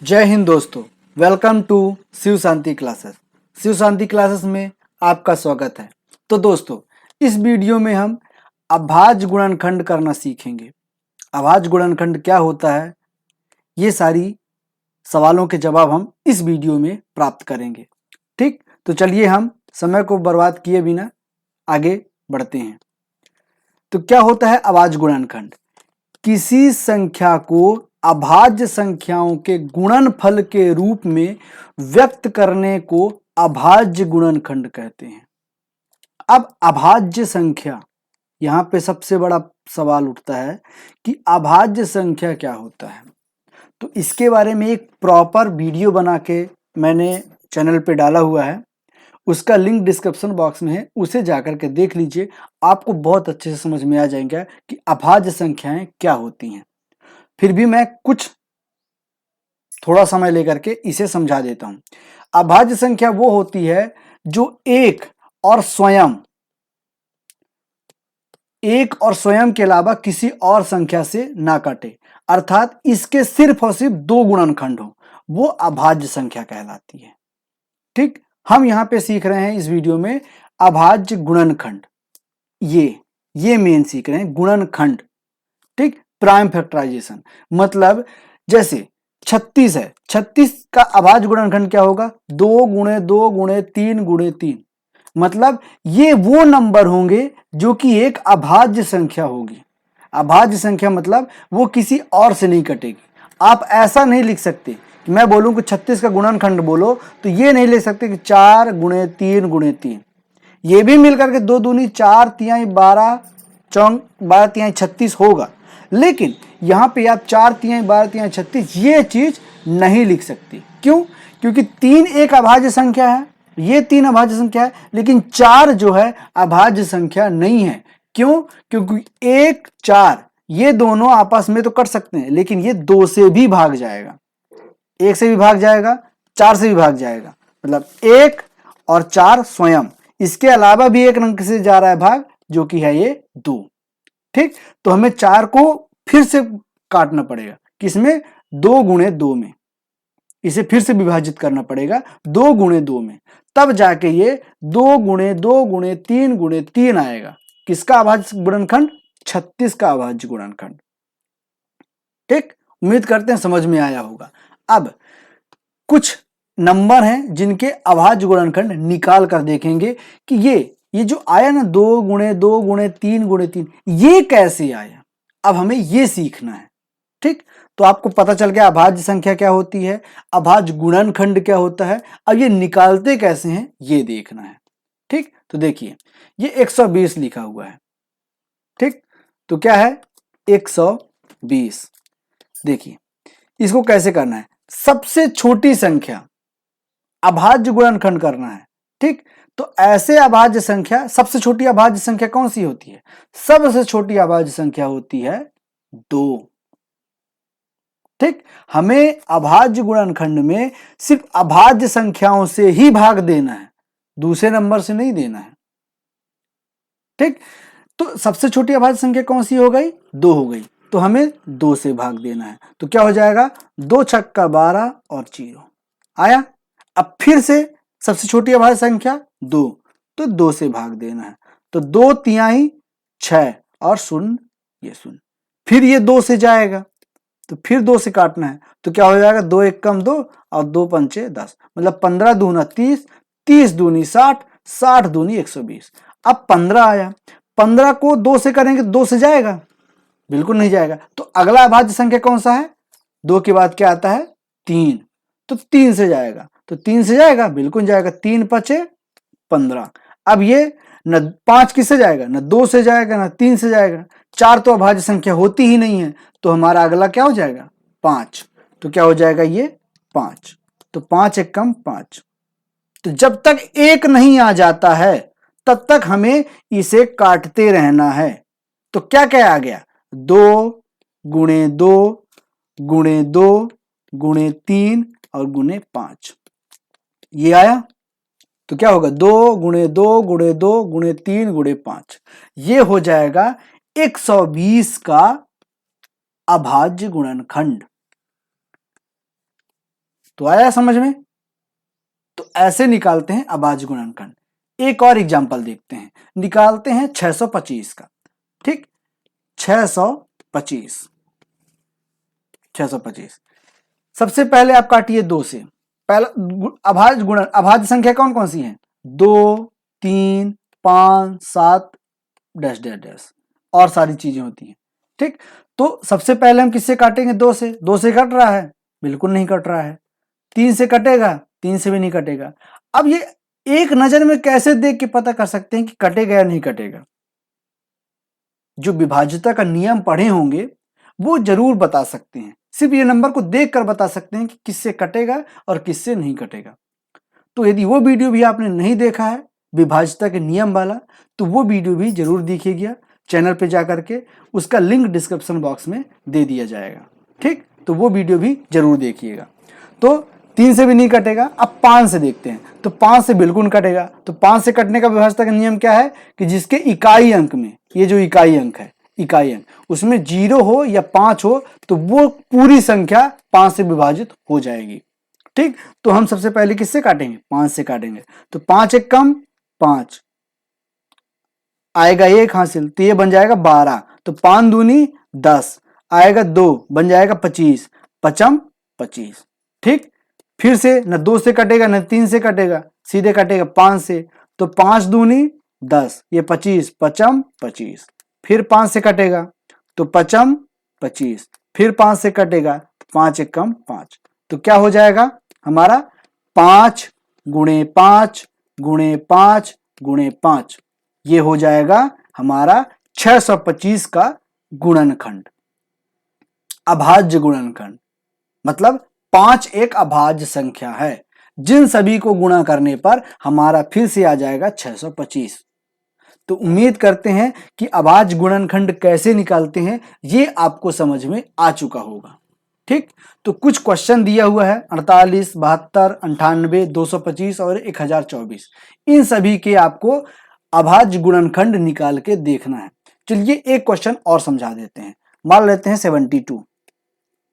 जय हिंद दोस्तों। Welcome to Shiv Shanti classes. Shiv Shanti classes में आपका स्वागत है। तो दोस्तों, इस वीडियो में हम अभाज्य गुणनखंड करना सीखेंगे। अभाज्य गुणनखंड क्या होता है, ये सारी सवालों के जवाब हम इस वीडियो में प्राप्त करेंगे। ठीक, तो चलिए हम समय को बर्बाद किए बिना आगे बढ़ते हैं। तो क्या होता है अभाज्य गुणनखंड? किसी संख्या को अभाज्य संख्याओं के गुणनफल के रूप में व्यक्त करने को अभाज्य गुणनखंड कहते हैं। अब अभाज्य संख्या, यहां पे सबसे बड़ा सवाल उठता है कि अभाज्य संख्या क्या होता है। तो इसके बारे में एक प्रॉपर वीडियो बना के मैंने चैनल पे डाला हुआ है, उसका लिंक डिस्क्रिप्शन बॉक्स में है, उसे जाकर के देख लीजिए। आपको बहुत अच्छे से समझ में आ जाएगा कि अभाज्य संख्याएं क्या होती हैं। फिर भी मैं कुछ थोड़ा समय लेकर के इसे समझा देता हूं। अभाज्य संख्या वो होती है जो एक और स्वयं के अलावा किसी और संख्या से ना कटे, अर्थात इसके सिर्फ और सिर्फ दो गुणनखंड हो, वो अभाज्य संख्या कहलाती है। ठीक, हम यहां पे सीख रहे हैं इस वीडियो में अभाज्य गुणनखंड। ये मेन सीख रहे हैं गुणनखंड। ठीक, प्राइम फैक्टराइजेशन मतलब जैसे 36 है, 36 का अभाज्य गुणनखंड क्या होगा? 2 गुणे 2 गुणे 3 गुणे 3। मतलब ये वो नंबर होंगे जो कि एक अभाज्य संख्या होगी। अभाज्य संख्या मतलब वो किसी और से नहीं कटेगी। आप ऐसा नहीं लिख सकते कि मैं बोलूं कि 36 का गुणनखंड बोलो, तो ये नहीं लिख सकते कि 4 गुणे 3 गुणे 3। ये भी मिलकर के 2 दूनी 4 तिहाई 12 चौंग 12 तिहाई 36 होगा, लेकिन यहां पे आप 4 तिहाई 12 तिहाई 36 ये चीज नहीं लिख सकते। क्यों? क्योंकि 3 एक अभाज्य संख्या है, ये 3 अभाज्य संख्या है, लेकिन 4 जो है अभाज्य संख्या नहीं है। क्यों? क्योंकि 1 4 ये दोनों आपस में तो कट सकते हैं, लेकिन ये 2 से भी भाग जाएगा, 1 से भी भाग जाएगा, 4 से भी भाग जाएगा। मतलब 1 और 4 स्वयं, इसके अलावा भी एक अंक से जा रहा है भाग, जो कि है ये 2। ठीक, तो हमें 4 को फिर से काटना पड़ेगा, किसमें? 2 गुणे 2 में। इसे फिर से विभाजित करना पड़ेगा 2 गुणे 2 में, तब जाके ये 2 गुणे 2 गुणे 3 गुणे 3 आएगा। किसका अभाज्य गुणनखंड? 36 का अभाज्य गुणनखंड। ठीक, उम्मीद करते हैं समझ में आया होगा। अब कुछ नंबर हैं जिनके अभाज्य गुणनखंड निकाल कर देखेंगे कि ये जो आया ना 2 गुणे 2 गुणे 3 गुणे 3, ये कैसे आया। अब हमें ये सीखना है। ठीक, तो आपको पता चल गया अभाज्य संख्या क्या होती है, अभाज्य गुणनखंड क्या होता है। अब ये निकालते कैसे हैं ये देखना है। ठीक, तो देखिए ये 120 लिखा हुआ है। ठीक, तो क्या है? 120। देखिए इसको कैसे करना है, सबसे छोटी संख्या अभाज्य गुणनखंड करना है। ठीक, तो ऐसे अभाज्य संख्या, सबसे छोटी अभाज्य संख्या कौन सी होती है? सबसे छोटी अभाज्य संख्या होती है 2। ठीक, हमें अभाज्य गुणनखंड में सिर्फ अभाज्य संख्याओं से ही भाग देना है, दूसरे नंबर से नहीं देना है। ठीक, तो सबसे छोटी अभाज्य संख्या कौन सी हो गई? 2 हो गई, तो हमें 2 से भाग देना है। तो क्या हो जाएगा? 2 छक्का 12 और 0 आया। अब फिर से सबसे छोटी अभाज्य संख्या 2, तो 2 से भाग देना है। तो 2 तिहाई 6 और 0 ये 0। फिर ये 2 से जाएगा, तो फिर 2 से काटना है। तो क्या हो जाएगा? 2 एक कम 2 और 2 पंचे 10, मतलब 15 दूना 30, 30 दूनी 60, 60 दूनी 120। अब 15 आया, 15 को 2 से करेंगे 2 से जाएगा? बिल्कुल नहीं जाएगा। तो अगला अभाज्य संख्या कौन सा है? 2 के बाद क्या आता है? 3, तो 3 से जाएगा? तो 3 से जाएगा? बिल्कुल जाएगा। 3 पचे 15। अब ये न 5 किससे जाएगा? न 2 से जाएगा न 3 से जाएगा। 4 तो अभाज्य संख्या होती ही नहीं है, तो हमारा अगला क्या हो जाएगा? 5। तो क्या हो जाएगा? ये 5। तो 5 एक कम 5। तो जब तक 1 नहीं आ जाता है तब तक हमें इसे काटते रहना है। तो क्या क्या आ गया? 2 गुणे 2 गुणे 2 गुणे 3 और गुणे 5, ये आया। तो क्या होगा? 2 गुणे 2 गुणे 2 गुणे 3 गुणे 5, ये हो जाएगा 120 का अभाज्य गुणनखंड। तो आया समझ में? तो ऐसे निकालते हैं अभाज्य गुणनखंड। एक और एग्जांपल देखते हैं, निकालते हैं 625 का। ठीक, 625 सबसे पहले आप काटिए 2 से। पहला अभाज्य संख्या कौन कौन सी है? 2, 3, 5, 7 डैश डैश डैश और सारी चीजें होती हैं। ठीक, तो सबसे पहले हम किससे काटेंगे? 2 से। 2 से कट रहा है? बिल्कुल नहीं कट रहा है। 3 से कटेगा? 3 से भी नहीं कटेगा। अब ये एक नजर में कैसे देख के पता कर सकते हैं कि कटेगा या नहीं कटेगा? जो विभाज्यता का नियम पढ़े होंगे वो जरूर बता सकते हैं। सिर्फ ये नंबर को देखकर बता सकते हैं कि किससे कटेगा और किससे नहीं कटेगा। तो यदि वो वीडियो भी आपने नहीं देखा है विभाज्यता के नियम वाला, तो वो वीडियो भी जरूर देखिएगा चैनल पे जाकर के। उसका लिंक डिस्क्रिप्शन बॉक्स में दे दिया जाएगा। ठीक, तो वो वीडियो भी जरूर देखिएगा। तो 3 से भी नहीं कटेगा। अब 5 से देखते हैं, तो 5 से बिल्कुल कटेगा। तो 5 से कटने का विभाज्यता का नियम क्या है कि जिसके इकाई अंक में, ये जो इकाई अंक है, इकाई अंक उसमें 0 हो या 5 हो तो वो पूरी संख्या 5 से विभाजित हो जाएगी। ठीक, तो हम सबसे पहले किससे काटेंगे? 5 से काटेंगे। तो 5 एक कम 5 आएगा 1 हासिल, तो ये बन जाएगा 12। तो 5 दूनी 10 आएगा 2 बन जाएगा 25, 5 25। ठीक, फिर से न 2 से कटेगा न 3 से कटेगा, सीधे कटेगा 5 से। तो 5 दूनी 10, ये 25, 5 25। फिर 5 से कटेगा तो 5 25। फिर 5 से कटेगा तो 5 एक कम 5। तो क्या हो जाएगा हमारा? 5 गुणे 5 गुणे 5 गुणे 5। ये हो जाएगा हमारा 625 का गुणनखंड, अभाज्य गुणनखंड। मतलब 5 एक अभाज्य संख्या है जिन सभी को गुणा करने पर हमारा फिर से आ जाएगा 625। तो उम्मीद करते हैं कि अभाज्य गुणनखंड कैसे निकालते हैं ये आपको समझ में आ चुका होगा। ठीक, तो कुछ क्वेश्चन दिया हुआ है 48, 72, 98, 225 और 1024। इन सभी के आपको अभाज्य गुणनखंड निकाल के देखना है। चलिए एक क्वेश्चन और समझा देते हैं। मान लेते हैं 72।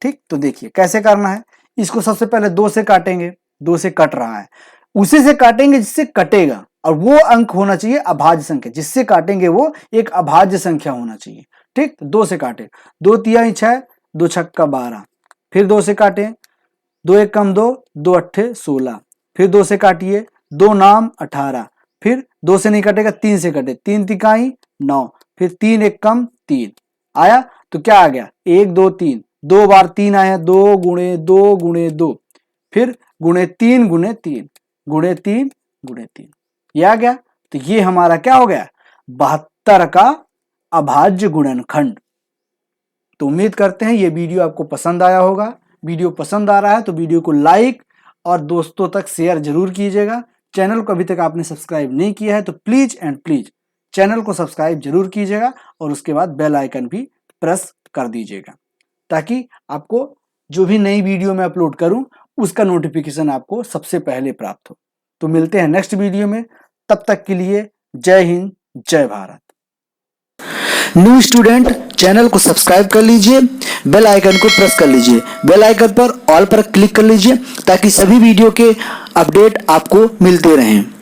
ठीक, तो देखिए कैसे करना है। इसको सबसे पहले 2 से काटेंगे। 2 से कट रहा है, उसी से काटेंगे जिससे कटेगा, और वो अंक होना चाहिए अभाज्य संख्या। जिससे काटेंगे वो एक अभाज्य संख्या होना चाहिए। ठीक, 2 से काटे, 2 तिहाई 6, 2 छक्का 12। फिर 2 से काटे, 2 एक कम 2, 2 अट्ठे 16। फिर 2 से काटिए, 2 नाम 18। फिर 2 से नहीं कटेगा, 3 से कटे, 3 तिकाई 9। फिर 3 एक कम 3 आया, तो क्या आ गया? 1 2 3, 2 बार 3 आया, 2 गुणे 2 गुणे 2। फिर गुणे 3 गुणे 3 गुणे 3 गुणे 3, ये आ गया। तो ये हमारा क्या हो गया? 72 का अभाज्य गुणनखंड। तो उम्मीद करते हैं ये वीडियो आपको पसंद आया होगा। वीडियो पसंद आ रहा है तो वीडियो को लाइक और दोस्तों तक शेयर जरूर कीजिएगा। चैनल को अभी तक आपने सब्सक्राइब नहीं किया है तो प्लीज एंड प्लीज चैनल को सब्सक्राइब जरूर कीजिएगा और उसके बाद बेल आइकन भी प्रेस कर दीजिएगा, ताकि आपको जो भी नई वीडियो मैं अपलोड करूं उसका नोटिफिकेशन आपको सबसे पहले प्राप्त हो। तो मिलते हैं नेक्स्ट वीडियो में, तब तक के लिए जय हिंद, जय भारत। न्यू स्टूडेंट चैनल को सब्सक्राइब कर लीजिए, बेल आइकन को प्रेस कर लीजिए, बेल आइकन पर ऑल पर क्लिक कर लीजिए ताकि सभी वीडियो के अपडेट आपको मिलते रहें।